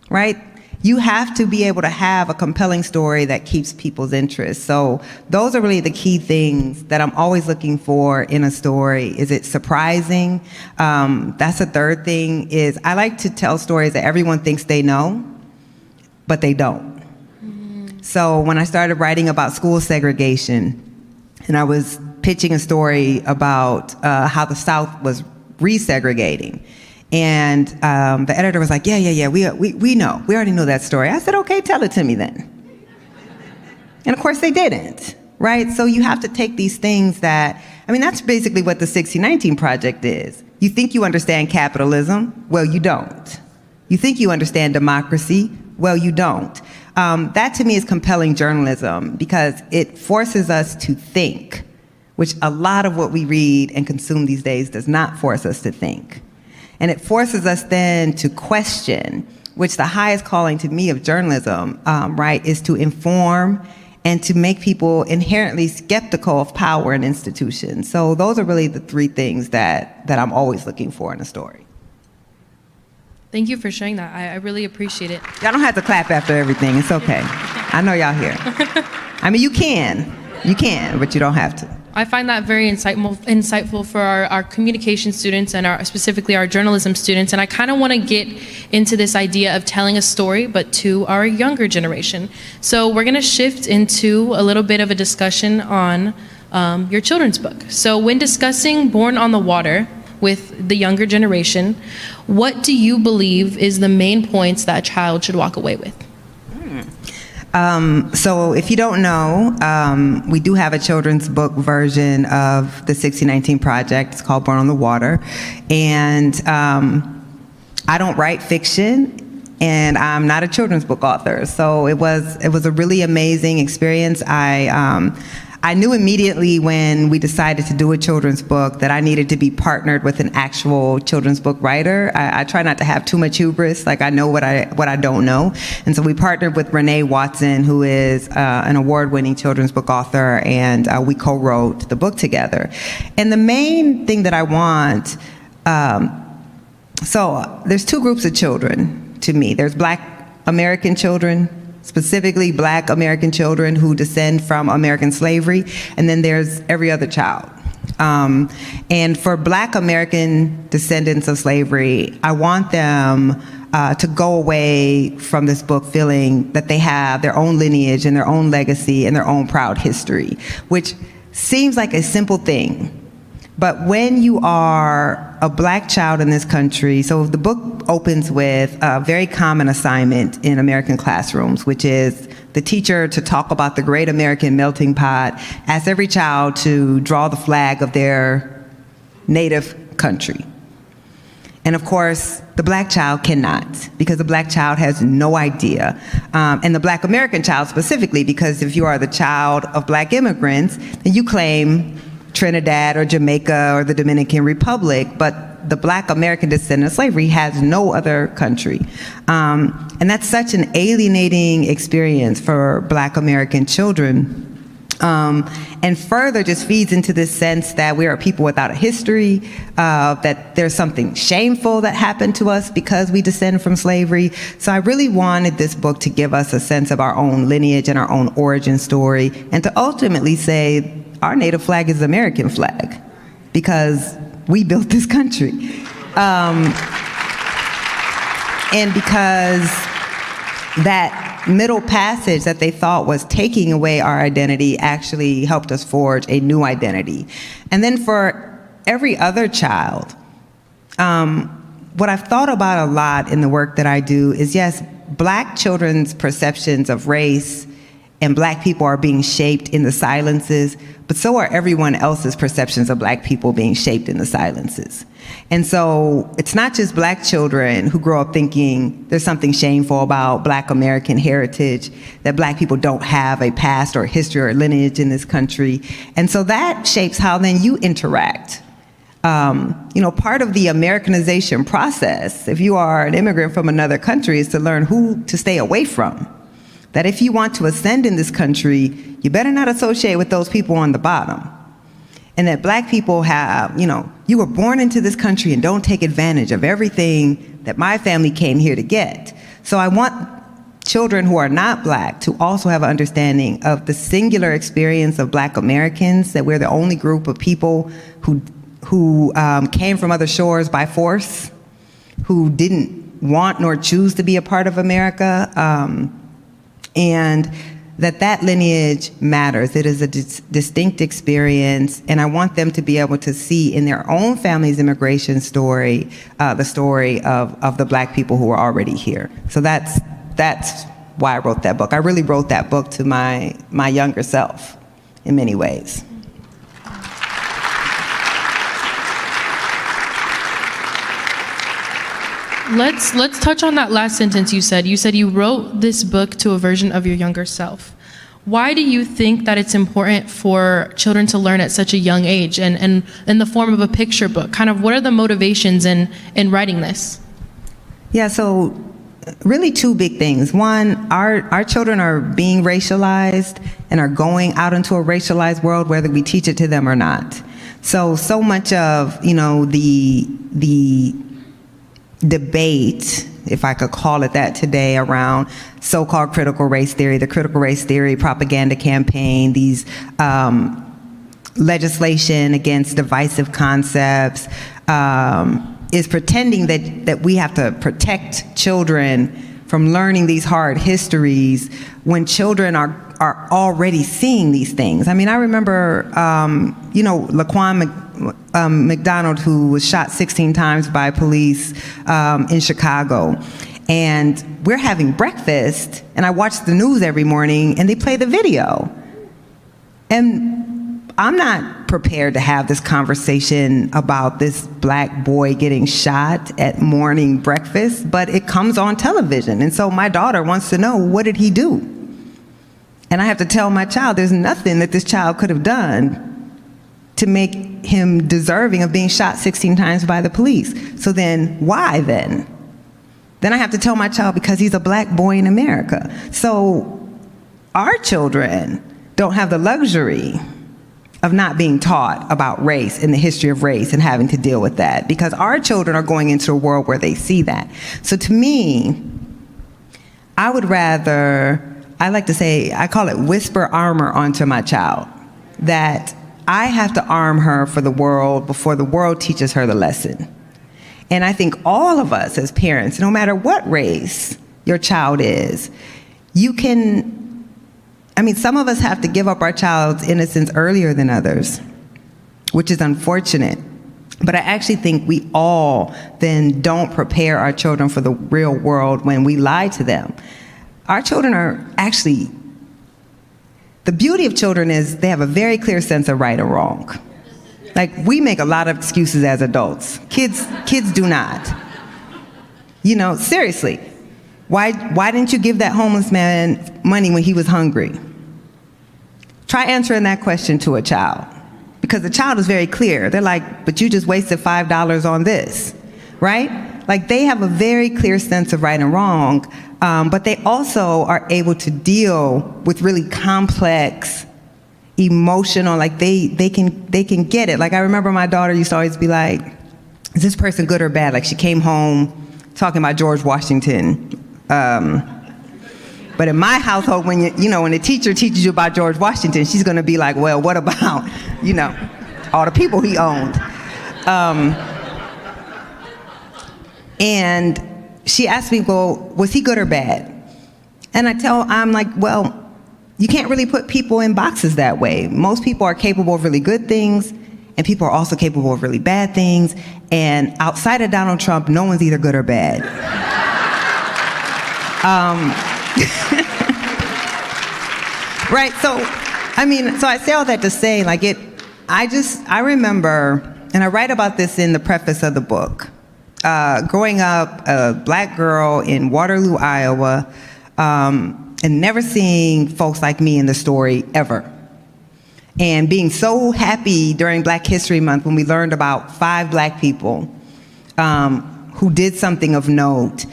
right? You have to be able to have a compelling story that keeps people's interest. So those are really the key things that I'm always looking for in a story. Is it surprising? That's the third thing, is I like to tell stories that everyone thinks they know, but they don't. So when I started writing about school segregation, and I was pitching a story about how the South was resegregating, and the editor was like, yeah, we know. We already know that story. I said, okay, tell it to me then. And of course they didn't, right? So you have to take these things that, I mean, that's basically what the 1619 Project is. You think you understand capitalism? Well, you don't. You think you understand democracy? Well, you don't. That to me is compelling journalism, because it forces us to think, which a lot of what we read and consume these days does not force us to think. And it forces us then to question, which the highest calling to me of journalism, right, is to inform and to make people inherently skeptical of power and institutions. So those are really the three things that I'm always looking for in a story. Thank you for sharing that. I really appreciate it. Y'all don't have to clap after everything. It's okay. I know y'all here. I mean, you can, but you don't have to. I find that very insightful for our communication students and specifically our journalism students. And I kind of want to get into this idea of telling a story, but to our younger generation. So we're going to shift into a little bit of a discussion on your children's book. So when discussing Born on the Water with the younger generation, what do you believe is the main points that a child should walk away with? So if you don't know, we do have a children's book version of the 1619 Project. It's called Born on the Water. And I don't write fiction, and I'm not a children's book author. So it was a really amazing experience. I knew immediately when we decided to do a children's book that I needed to be partnered with an actual children's book writer. I try not to have too much hubris, like I know what I don't know. And so we partnered with Renee Watson, who is an award-winning children's book author, and we co-wrote the book together. And the main thing that I want, so there's two groups of children to me. There's Black American children, specifically Black American children who descend from American slavery, and then there's every other child. And for Black American descendants of slavery, I want them to go away from this book feeling that they have their own lineage and their own legacy and their own proud history, which seems like a simple thing. But when you are a Black child in this country, so the book opens with a very common assignment in American classrooms, which is the teacher to talk about the great American melting pot, asks every child to draw the flag of their native country. And of course, the Black child cannot, because the Black child has no idea. And the Black American child specifically, because if you are the child of Black immigrants, then you claim Trinidad or Jamaica or the Dominican Republic, but the Black American descendant of slavery has no other country. And that's such an alienating experience for Black American children. And further just feeds into this sense that we are people without a history, that there's something shameful that happened to us because we descend from slavery. So I really wanted this book to give us a sense of our own lineage and our own origin story, and to ultimately say, our native flag is the American flag because we built this country. And because that middle passage that they thought was taking away our identity actually helped us forge a new identity. And then for every other child, what I've thought about a lot in the work that I do is, yes, Black children's perceptions of race and Black people are being shaped in the silences, but so are everyone else's perceptions of Black people being shaped in the silences. And so it's not just Black children who grow up thinking there's something shameful about Black American heritage, that Black people don't have a past or history or lineage in this country. And so that shapes how then you interact. Part of the Americanization process, if you are an immigrant from another country, is to learn who to stay away from. That if you want to ascend in this country, you better not associate with those people on the bottom. And that black people have, you were born into this country and don't take advantage of everything that my family came here to get. So I want children who are not black to also have an understanding of the singular experience of black Americans, that we're the only group of people who came from other shores by force, who didn't want nor choose to be a part of America, and that lineage matters. It is a distinct experience, and I want them to be able to see in their own family's immigration story, the story of the black people who are already here. So that's why I wrote that book. I really wrote that book to my younger self in many ways. Let's touch on that last sentence you said. You said you wrote this book to a version of your younger self. Why do you think that it's important for children to learn at such a young age and in the form of a picture book? Kind of what are the motivations in writing this? Yeah, so really two big things. One, our children are being racialized and are going out into a racialized world whether we teach it to them or not. So much of, the debate, if I could call it that today, around so-called critical race theory, the critical race theory propaganda campaign, these legislation against divisive concepts, is pretending that we have to protect children from learning these hard histories when children are already seeing these things. I mean, I remember, Laquan McDonald, who was shot 16 times by police in Chicago. And we're having breakfast, and I watch the news every morning, and they play the video. And I'm not prepared to have this conversation about this black boy getting shot at morning breakfast, but it comes on television. And so my daughter wants to know, what did he do? And I have to tell my child there's nothing that this child could have done to make him deserving of being shot 16 times by the police. So then, why then? Then I have to tell my child because he's a black boy in America. So our children don't have the luxury of not being taught about race and the history of race and having to deal with that, because our children are going into a world where they see that. So to me, I would rather, I like to say, I call it whisper armor onto my child, that I have to arm her for the world before the world teaches her the lesson. And I think all of us as parents, no matter what race your child is, some of us have to give up our child's innocence earlier than others, which is unfortunate. But I actually think we all then don't prepare our children for the real world when we lie to them. Our children are actually, the beauty of children is they have a very clear sense of right and wrong. Like, we make a lot of excuses as adults. Kids do not. Seriously, why didn't you give that homeless man money when he was hungry? Try answering that question to a child, because the child is very clear. They're like, but you just wasted $5 on this, right? Like, they have a very clear sense of right and wrong, but they also are able to deal with really complex, emotional, like they can get it. Like, I remember my daughter used to always be like, is this person good or bad? Like, she came home talking about George Washington. But in my household, when when the teacher teaches you about George Washington, she's going to be like, well, what about, all the people he owned? And she asked me, well, was he good or bad? And I'm like, well, you can't really put people in boxes that way. Most people are capable of really good things, and people are also capable of really bad things. And outside of Donald Trump, no one's either good or bad. Right, so I say all that to say, I remember, and I write about this in the preface of the book, growing up a black girl in Waterloo, Iowa, and never seeing folks like me in the story ever. And being so happy during Black History Month when we learned about 5 black people who did something of note.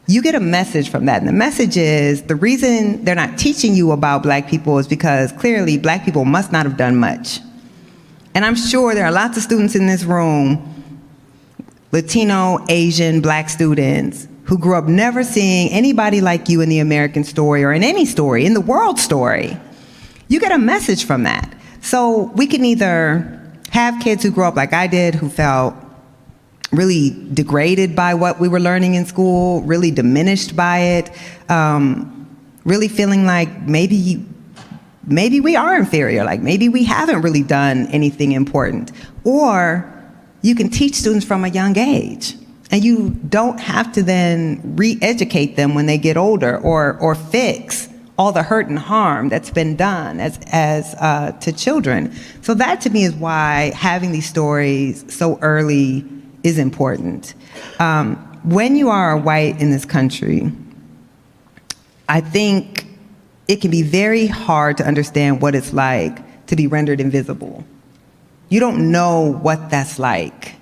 you get a message from that. And the message is the reason they're not teaching you about Black people is because clearly Black people must not have done much. And I'm sure there are lots of students in this room, Latino, Asian, Black students, who grew up never seeing anybody like you in the American story or in any story, in the world story. You get a message from that. So we can either have kids who grew up like I did, who felt really degraded by what we were learning in school, really diminished by it, really feeling like maybe we are inferior, like maybe we haven't really done anything important. Or you can teach students from a young age, and you don't have to then re-educate them when they get older or fix all the hurt and harm that's been done as to children. So that to me is why having these stories so early is important. When you are white in this country, I think it can be very hard to understand what it's like to be rendered invisible. You don't know what that's like.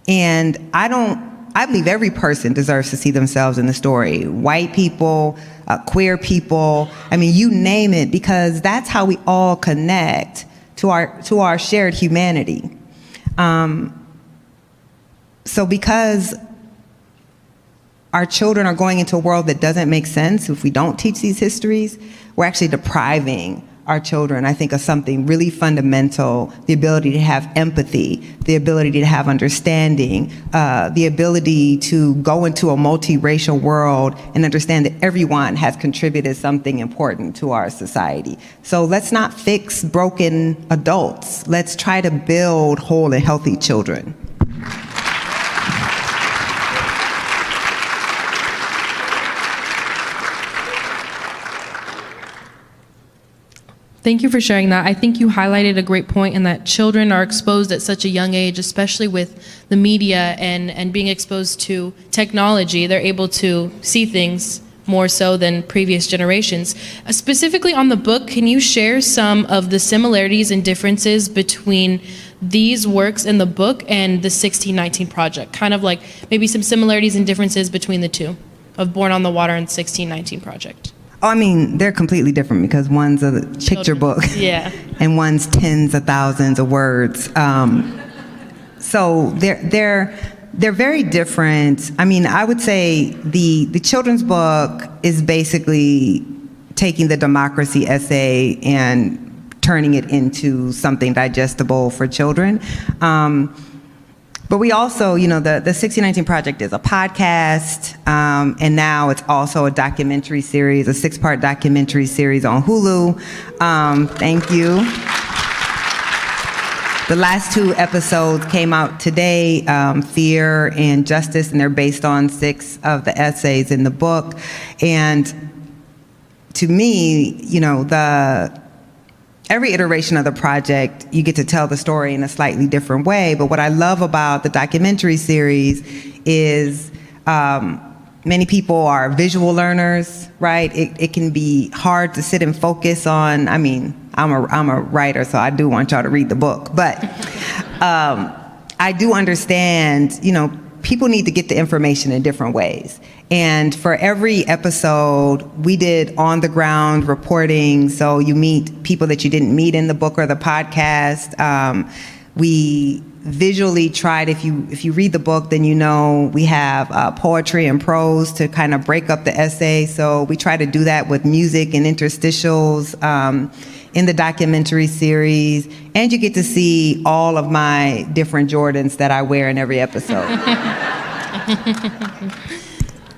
And I believe every person deserves to see themselves in the story. White people, queer people, I mean, you name it, because that's how we all connect to our shared humanity. So because our children are going into a world that doesn't make sense if we don't teach these histories, we're actually depriving our children, I think, of something really fundamental: the ability to have empathy, the ability to have understanding, the ability to go into a multiracial world and understand that everyone has contributed something important to our society. So let's not fix broken adults. Let's try to build whole and healthy children. Thank you for sharing that. I think you highlighted a great point in that children are exposed at such a young age, especially with the media and being exposed to technology. They're able to see things more so than previous generations. Specifically on the book, can you share some of the similarities and differences between these works in the book and the 1619 Project? Kind of like maybe some similarities and differences between the two, of Born on the Water and 1619 Project. Oh, I mean, they're completely different because one's a picture book, yeah, and one's tens of thousands of words. So they're very different. I mean, I would say the children's book is basically taking the democracy essay and turning it into something digestible for children. But we also, you know, the 1619 Project is a podcast, and now it's also a documentary series, a 6-part documentary series on Hulu. Thank you. The last 2 episodes came out today, Fear and Justice, and they're based on 6 of the essays in the book. And to me, you know, every iteration of the project, you get to tell the story in a slightly different way. But what I love about the documentary series is many people are visual learners, right? It can be hard to sit and focus on. I mean, I'm a writer, so I do want y'all to read the book. But I do understand, you know, people need to get the information in different ways. And for every episode, we did on-the-ground reporting, so you meet people that you didn't meet in the book or the podcast. We visually tried, if you read the book, then you know we have poetry and prose to kind of break up the essay. So we try to do that with music and interstitials in the documentary series. And you get to see all of my different Jordans that I wear in every episode.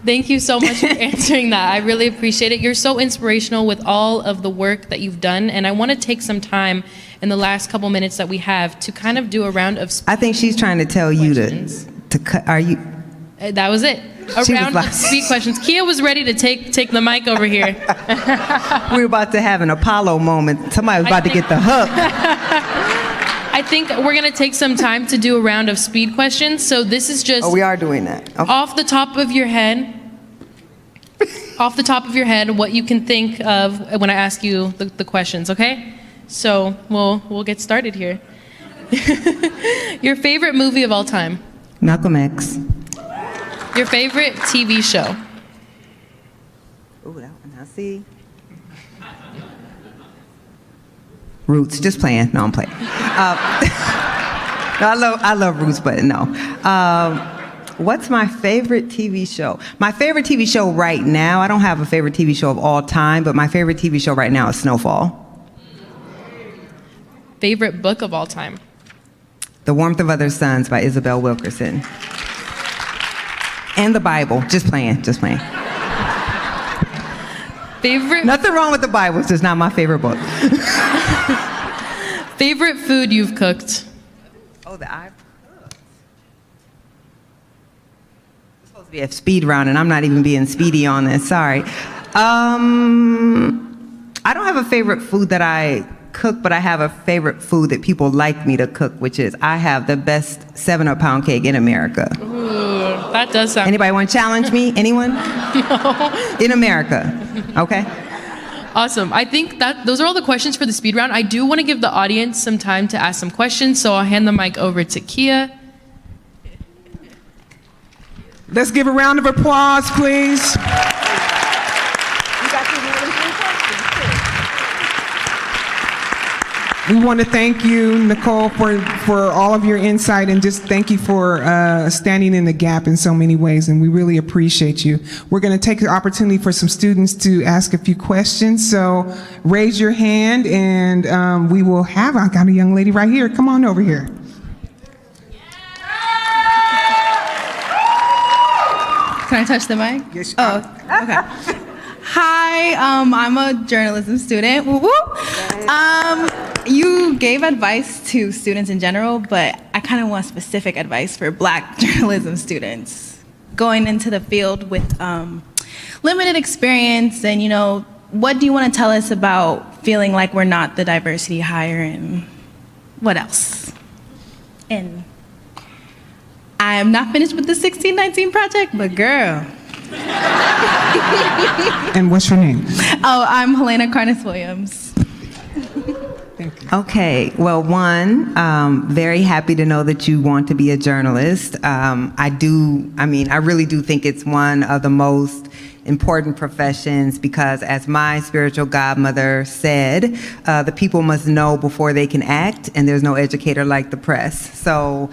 Thank you so much for answering that. I really appreciate it. You're so inspirational with all of the work that you've done, and I want to take some time in the last couple minutes that we have to kind of do a round of I think she's trying to tell questions. You to cut. Are you? That was it. A round of speed questions. Kia was ready to take the mic over here. We were about to have an Apollo moment. Somebody was about to get the hook. I think we're going to take some time to do a round of speed questions. So this is just... Oh, we are doing that. Okay. Off the top of your head, what you can think of when I ask you the questions, okay? So we'll get started here. Your favorite movie of all time? Malcolm X. Your favorite TV show? Ooh, that one. Now see. Roots. Just playing. No, I'm playing. No, I love Roots, but no. What's my favorite TV show? My favorite TV show right now, I don't have a favorite TV show of all time, but my favorite TV show right now is Snowfall. Favorite book of all time? The Warmth of Other Suns by Isabel Wilkerson. And the Bible. Just playing. Favorite? Nothing wrong with the Bible. It's just not my favorite book. Favorite food you've cooked? Oh, the I've cooked. It's supposed to be a speed round, and I'm not even being speedy on this. Sorry. I don't have a favorite food that I cook, but I have a favorite food that people like me to cook, which is I have the best 7-Up pound cake in America. Ooh, that does sound... Anybody want to challenge me? Anyone? No. In America. Okay. Awesome. I think that those are all the questions for the speed round. I do want to give the audience some time to ask some questions, so I'll hand the mic over to Kia. Let's give a round of applause, please. We want to thank you, Nicole, for all of your insight, and just thank you for standing in the gap in so many ways, and we really appreciate you. We're going to take the opportunity for some students to ask a few questions, so raise your hand, and we will have, I got a young lady right here. Come on over here. Can I touch the mic? Yes. Oh, okay. Hi, I'm a journalism student. Woo woo. You gave advice to students in general, but I kind of want specific advice for Black journalism students going into the field with limited experience. And, you know, what do you want to tell us about feeling like we're not the diversity hire, and what else? And I am not finished with the 1619 project, but girl. And what's your name? Oh, I'm Helena Carnes-Williams. Thank you. Okay, well, one, very happy to know that you want to be a journalist. I really do think it's one of the most important professions because, as my spiritual godmother said, the people must know before they can act, and there's no educator like the press. So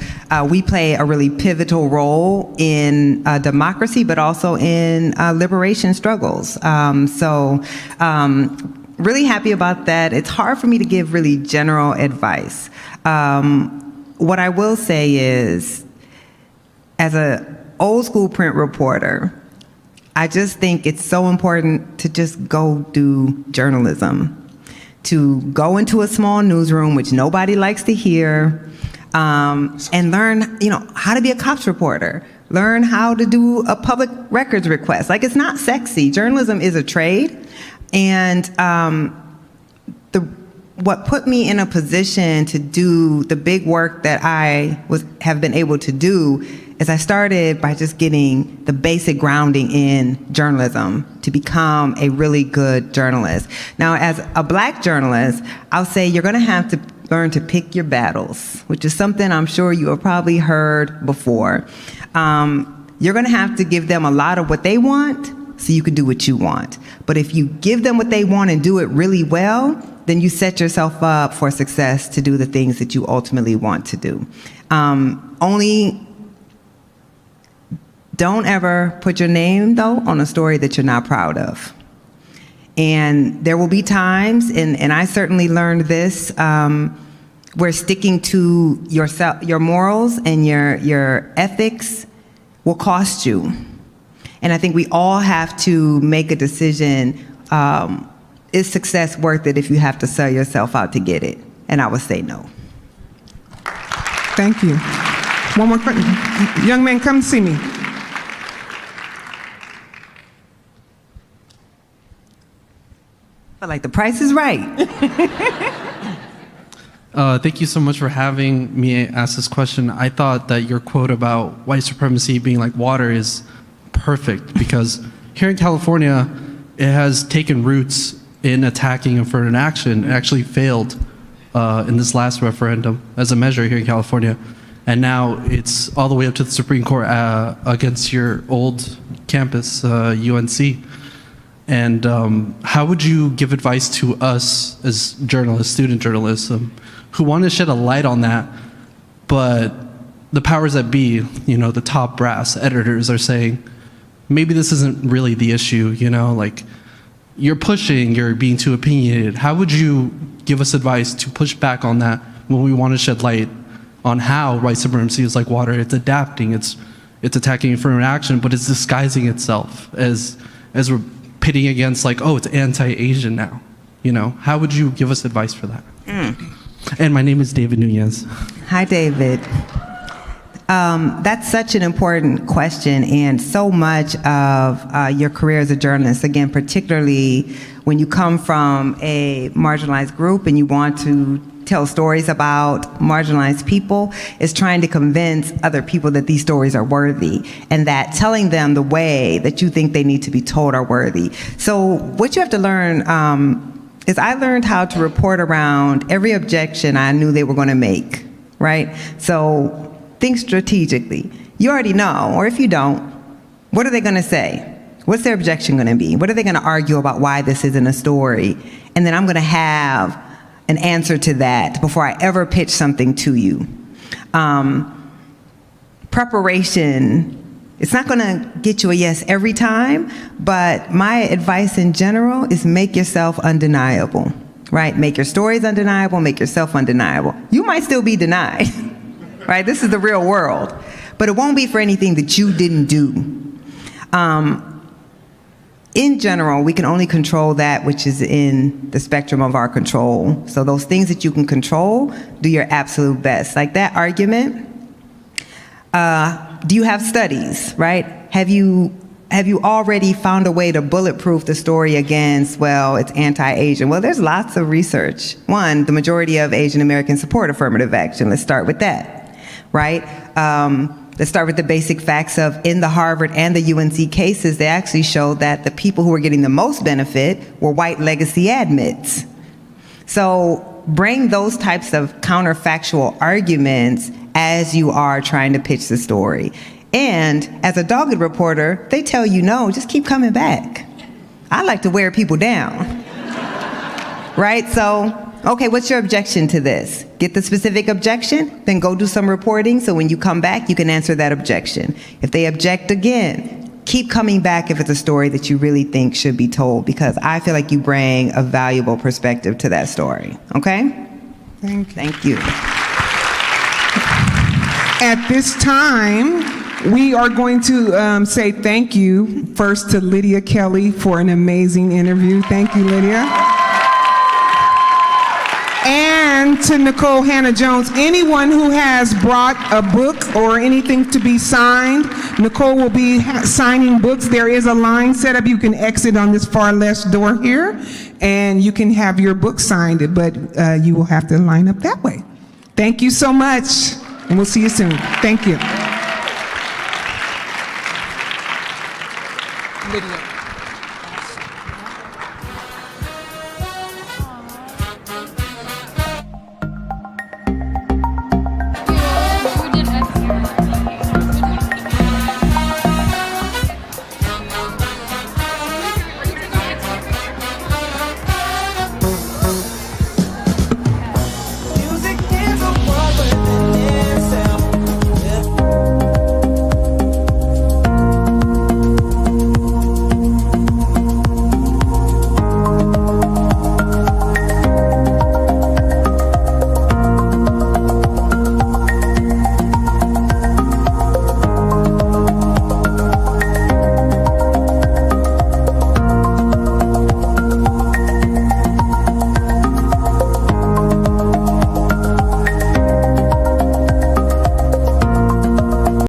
we play a really pivotal role in democracy, but also in liberation struggles. Really happy about that. It's hard for me to give really general advice. What I will say is, as an old school print reporter, I just think it's so important to just go do journalism, to go into a small newsroom, which nobody likes to hear, and learn, how to be a cops reporter, learn how to do a public records request. Like, it's not sexy. Journalism is a trade. And what put me in a position to do the big work that I have been able to do is I started by just getting the basic grounding in journalism to become a really good journalist. Now, as a Black journalist, I'll say you're going to have to learn to pick your battles, which is something I'm sure you have probably heard before. You're going to have to give them a lot of what they want so you can do what you want. But if you give them what they want and do it really well, then you set yourself up for success to do the things that you ultimately want to do. Don't ever put your name, though, on a story that you're not proud of. And there will be times, and I certainly learned this, where sticking to yourself, your morals and your ethics will cost you. And I think we all have to make a decision, is success worth it if you have to sell yourself out to get it? And I would say no. Thank you. One more question. Young man, come see me. But like, the price is right. Thank you so much for having me ask this question. I thought that your quote about white supremacy being like water is perfect, because here in California, it has taken roots in attacking affirmative action. It actually failed in this last referendum as a measure here in California. And now it's all the way up to the Supreme Court against your old campus, UNC. And how would you give advice to us as journalists, student journalists, who want to shed a light on that, but the powers that be, the top brass editors are saying, maybe this isn't really the issue, like you're pushing, you're being too opinionated. How would you give us advice to push back on that when we want to shed light on how white supremacy is like water? It's adapting, it's attacking affirmative action, but it's disguising itself as we're pitting against like, oh, it's anti-Asian now. How would you give us advice for that? And my name is David Nunez. Hi, David. That's such an important question, and so much of your career as a journalist, again, particularly when you come from a marginalized group and you want to tell stories about marginalized people, is trying to convince other people that these stories are worthy and that telling them the way that you think they need to be told are worthy. So what you have to learn is I learned how to report around every objection I knew they were going to make, right? So think strategically. You already know, or if you don't, what are they going to say? What's their objection going to be? What are they going to argue about why this isn't a story? And then I'm going to have an answer to that before I ever pitch something to you. Preparation, it's not going to get you a yes every time, but my advice in general is make yourself undeniable, right? Make your stories undeniable, make yourself undeniable. You might still be denied, right? This is the real world, but it won't be for anything that you didn't do. In general, we can only control that which is in the spectrum of our control. So those things that you can control, do your absolute best. Like that argument, do you have studies, right? Have you already found a way to bulletproof the story against, well, it's anti-Asian? Well, there's lots of research. One, the majority of Asian Americans support affirmative action. Let's start with that, right? Let's start with the basic facts of in the Harvard and the UNC cases, they actually showed that the people who were getting the most benefit were white legacy admits. So bring those types of counterfactual arguments as you are trying to pitch the story. And as a dogged reporter, they tell you, no, just keep coming back. I like to wear people down, right? So, okay, what's your objection to this? Get the specific objection, then go do some reporting so when you come back, you can answer that objection. If they object again, keep coming back if it's a story that you really think should be told, because I feel like you bring a valuable perspective to that story, okay? Thank you. At this time, we are going to say thank you first to Lydia Kelly for an amazing interview. Thank you, Lydia. And to Nicole Hannah-Jones. Anyone who has brought a book or anything to be signed, Nicole will be signing books. There is a line set up. You can exit on this far left door here, and you can have your book signed, but you will have to line up that way. Thank you so much, and we'll see you soon. Thank you. Lydia.